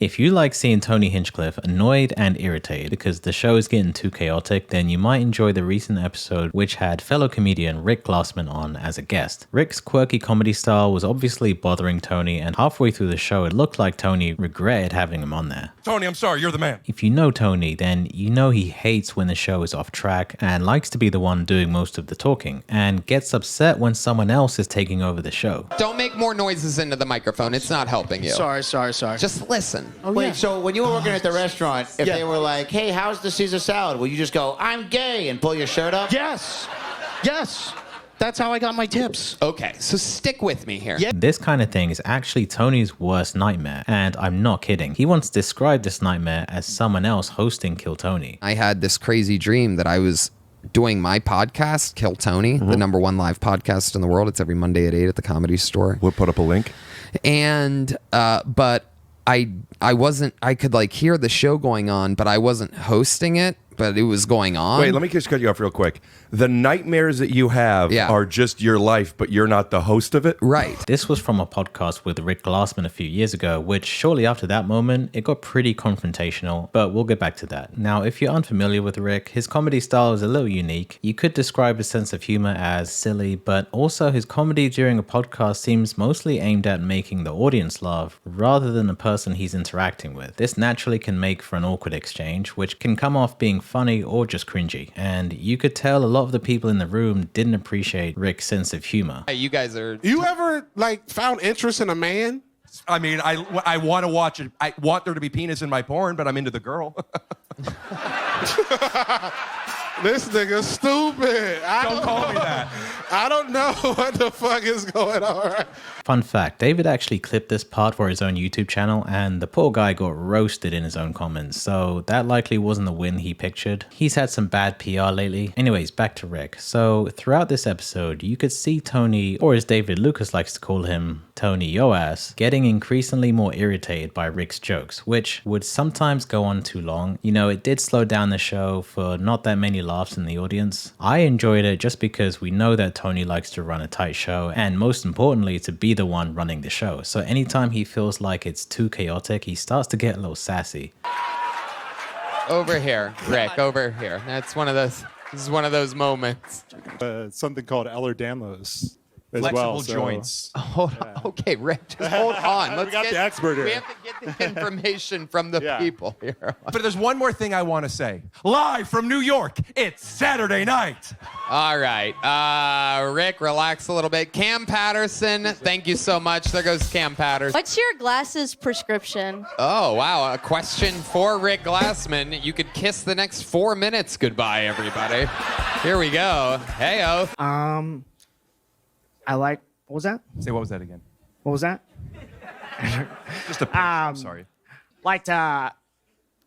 If you like seeing Tony Hinchcliffe annoyed and irritated because the show is getting too chaotic, then you might enjoy the recent episode which had fellow comedian Rick Glassman on as a guest. Rick's quirky comedy style was obviously bothering Tony, and halfway through the show it looked like Tony regretted having him on there. Tony, I'm sorry, you're the man. If you know Tony, then you know he hates when the show is off track and likes to be the one doing most of the talking, and gets upset when someone else is taking over the show. Don't make more noises into the microphone. It's not helping you. Sorry. Just listen. Oh, Wait, yeah. so when you were working at the restaurant, if they were like, hey, how's the Caesar salad? Will you just go, I'm gay, and pull your shirt up? Yes. That's how I got my tips. Okay, so stick with me here. Yeah. This kind of thing is actually Tony's worst nightmare, and I'm not kidding. He once described this nightmare as someone else hosting Kill Tony. I had this crazy dream that I was doing my podcast, Kill Tony, the #1 live podcast in the world. It's every Monday at 8 at the Comedy Store. We'll put up a link. And but I wasn't, I could like hear the show going on, but I wasn't hosting it, but it was going on. Wait, let me just cut you off real quick. The nightmares that you have are just your life, but you're not the host of it? Right. This was from a podcast with Rick Glassman a few years ago, which shortly after that moment, it got pretty confrontational, but we'll get back to that. Now, if you're unfamiliar with Rick, his comedy style is a little unique. You could describe his sense of humor as silly, but also his comedy during a podcast seems mostly aimed at making the audience laugh rather than the person he's interacting with. This naturally can make for an awkward exchange, which can come off being funny or just cringy, and you could tell a lot of the people in the room didn't appreciate Rick's sense of humor. You guys are... You ever, found interest in a man? I mean, I want to watch it. I want there to be penis in my porn, but I'm into the girl. This nigga's stupid. Don't call me that. I don't know what the fuck is going on. Fun fact, David actually clipped this part for his own YouTube channel, and the poor guy got roasted in his own comments, so that likely wasn't the win he pictured. He's had some bad PR lately. Anyways, back to Rick. So throughout this episode, you could see Tony, or as David Lucas likes to call him, Tony Yoass, getting increasingly more irritated by Rick's jokes, which would sometimes go on too long. You know, it did slow down the show for not that many laughs in the audience. I enjoyed it just because we know that Tony likes to run a tight show, and most importantly, to be the one running the show. So anytime he feels like it's too chaotic, he starts to get a little sassy. Over here, Rick, over here. That's one of those, this is one of those moments. Something called Ehlers-Danlos as Flexible well. joints. Hold on. Okay, Rick, just hold on. We got the expert here. We have to get the information from the people here. But there's one more thing I want to say. Live from New York, it's Saturday night. All right, Rick, relax a little bit. Cam Patterson, thank you so much. There goes Cam Patterson. What's your glasses prescription? Oh, wow, a question for Rick Glassman. You could kiss the next 4 minutes goodbye, everybody. Here we go. Hey-o. I like, what was that? Say, what was that again? What was that? Just a pitch. I'm sorry. Like to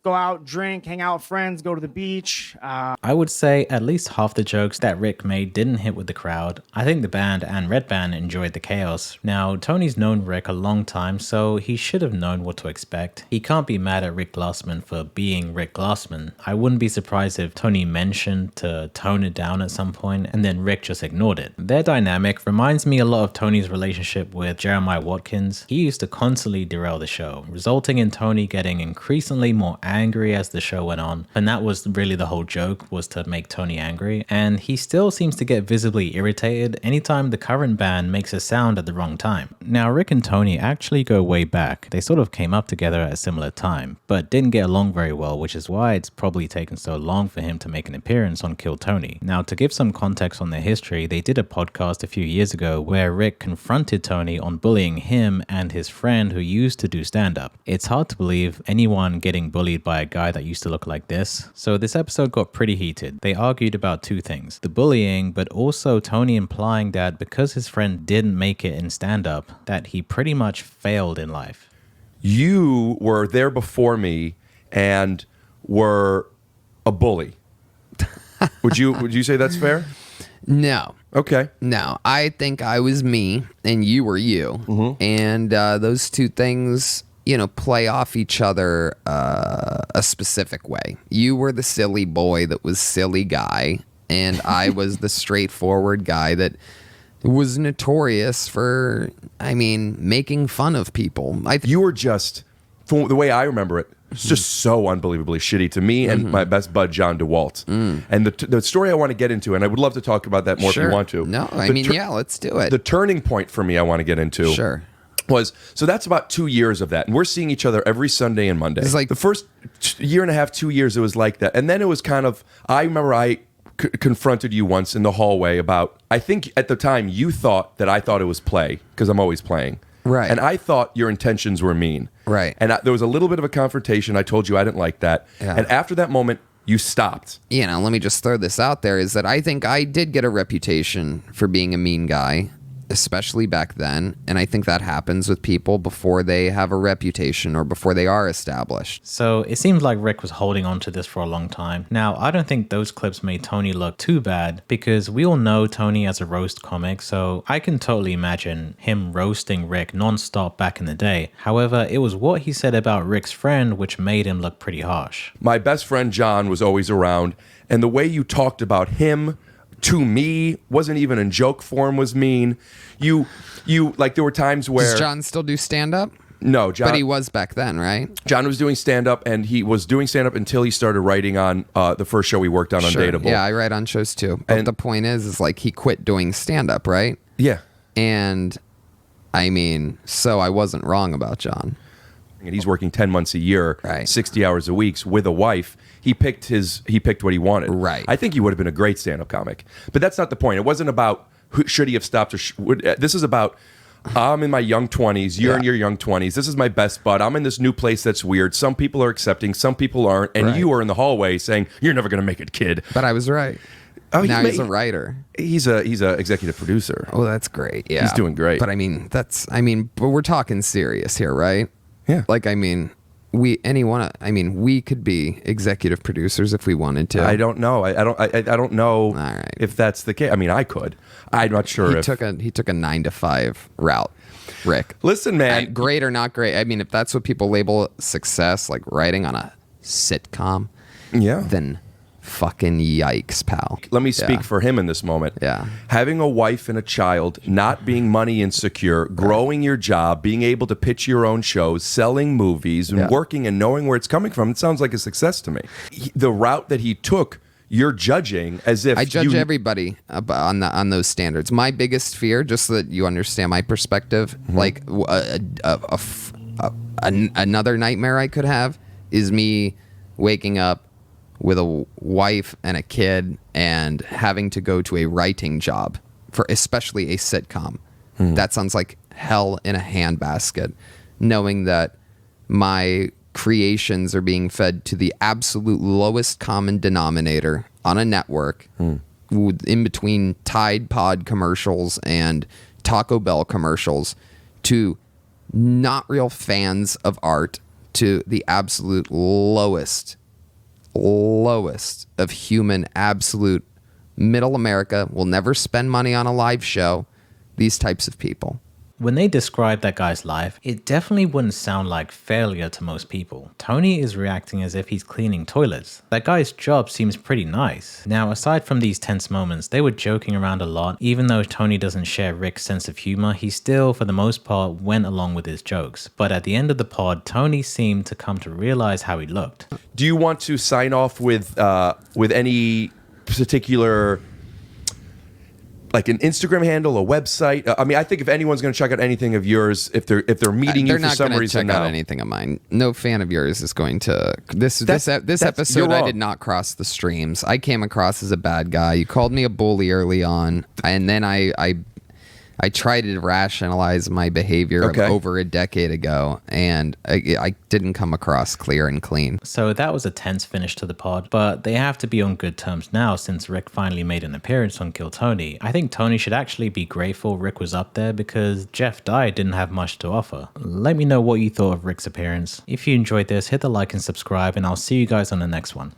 go out, drink, hang out with friends, go to the beach. I would say at least half the jokes that Rick made didn't hit with the crowd. I think the band and Red Band enjoyed the chaos. Now, Tony's known Rick a long time, so he should have known what to expect. He can't be mad at Rick Glassman for being Rick Glassman. I wouldn't be surprised if Tony mentioned to tone it down at some point, and then Rick just ignored it. Their dynamic reminds me a lot of Tony's relationship with Jeremiah Watkins. He used to constantly derail the show, resulting in Tony getting increasingly more angry as the show went on, and that was really the whole joke, was to make Tony angry, and he still seems to get visibly irritated anytime the current band makes a sound at the wrong time. Now, Rick and Tony actually go way back. They sort of came up together at a similar time, but didn't get along very well, which is why it's probably taken so long for him to make an appearance on Kill Tony. Now, to give some context on their history, they did a podcast a few years ago where Rick confronted Tony on bullying him and his friend who used to do stand-up. It's hard to believe anyone getting bullied by a guy that used to look like this. So this episode got pretty heated. They argued about two things: the bullying, but also Tony implying that because his friend didn't make it in stand-up, that he pretty much failed in life. You were there before me and were a bully. Would you say that's fair? No. Okay. No, I think I was me and you were you. And those two things, you know, play off each other a specific way. You were the silly boy that was silly guy, and I was the straightforward guy that was notorious for, I mean, making fun of people. You were just from the way I remember it, it's just so unbelievably shitty to me and my best bud, John DeWalt. And the story I want to get into, and I would love to talk about that more if you want to. No, I mean, yeah, let's do it. The turning point for me I want to get into was, so that's about 2 years of that. And we're seeing each other every Sunday and Monday. It's like the first year and a half, 2 years, it was like that. And then it was kind of, I remember I confronted you once in the hallway about, I think at the time you thought that I thought it was play, because I'm always playing. Right. And I thought your intentions were mean. Right. And there was a little bit of a confrontation. I told you I didn't like that. Yeah. And after that moment, you stopped. You know, let me just throw this out there, is that I think I did get a reputation for being a mean guy, especially back then. And I think that happens with people before they have a reputation or before they are established. So it seems like Rick was holding on to this for a long time. Now, I don't think those clips made Tony look too bad, because we all know Tony as a roast comic, so I can totally imagine him roasting Rick nonstop back in the day. However, it was what he said about Rick's friend which made him look pretty harsh. My best friend John was always around, and the way you talked about him to me wasn't even in joke form, was mean. You like, there were times where... Does John still do stand-up? No, John... But he was back then, right? John was doing stand-up, and he was doing stand-up until he started writing on the first show we worked on Undateable. Yeah, I write on shows too. But And- the point is like he quit doing stand-up, right? Yeah. And I mean, so I wasn't wrong about John. And he's working 10 months a year, Right. 60 hours a week with a wife. He picked what he wanted. Right. I think he would have been a great stand-up comic. But that's not the point. It wasn't about should he have stopped or this is about, I'm in my young 20s, you're in your young 20s. This is my best bud. I'm in this new place that's weird. Some people are accepting, some people aren't. And Right. you are in the hallway saying, "You're never going to make it, kid." But I was right. Oh, Now he's a writer. He's a executive producer. Oh, that's great. Yeah. He's doing great. But I mean, but we're talking serious here, right? Yeah. Like, I mean, we could be executive producers if we wanted to. I don't know. I don't know All right. if that's the case. I mean, I could. I'm not sure He if took a 9 to 5 route, Rick. Listen, man. Great or not great. I mean, if that's what people label success, like writing on a sitcom, Yeah. then fucking yikes, pal. Let me speak Yeah. for him in this moment. Yeah. Having a wife and a child, not being money insecure, growing your job, being able to pitch your own shows, selling movies, and Yeah. working and knowing where it's coming from, it sounds like a success to me. The route that he took, you're judging as if I judge everybody on those standards. My biggest fear, just so that you understand my perspective, like another nightmare I could have is me waking up with a wife and a kid and having to go to a writing job for especially a sitcom. That sounds like hell in a handbasket, knowing that my creations are being fed to the absolute lowest common denominator on a network in between Tide Pod commercials and Taco Bell commercials to not real fans of art, to the absolute lowest of human, absolute middle America will never spend money on a live show. These types of people. When they describe that guy's life, it definitely wouldn't sound like failure to most people. Tony is reacting as if he's cleaning toilets. That guy's job seems pretty nice. Now, aside from these tense moments, they were joking around a lot. Even though Tony doesn't share Rick's sense of humor, he still, for the most part, went along with his jokes. But at the end of the pod, Tony seemed to come to realize how he looked. Do you want to sign off with any particular, like an Instagram handle, a website? I mean, I think if anyone's going to check out anything of yours, if they're meeting you for some They're not going to reason check out now. anything of mine. No fan of yours is going to. This you're episode, I wrong. did not cross the streams. I came across as a bad guy. You called me a bully early on, and then I tried to rationalize my behavior of Okay. over a decade ago, and I didn't come across clear and clean. So that was a tense finish to the pod, but they have to be on good terms now since Rick finally made an appearance on Kill Tony. I think Tony should actually be grateful Rick was up there because Jeff Dye didn't have much to offer. Let me know what you thought of Rick's appearance. If you enjoyed this, hit the like and subscribe, and I'll see you guys on the next one.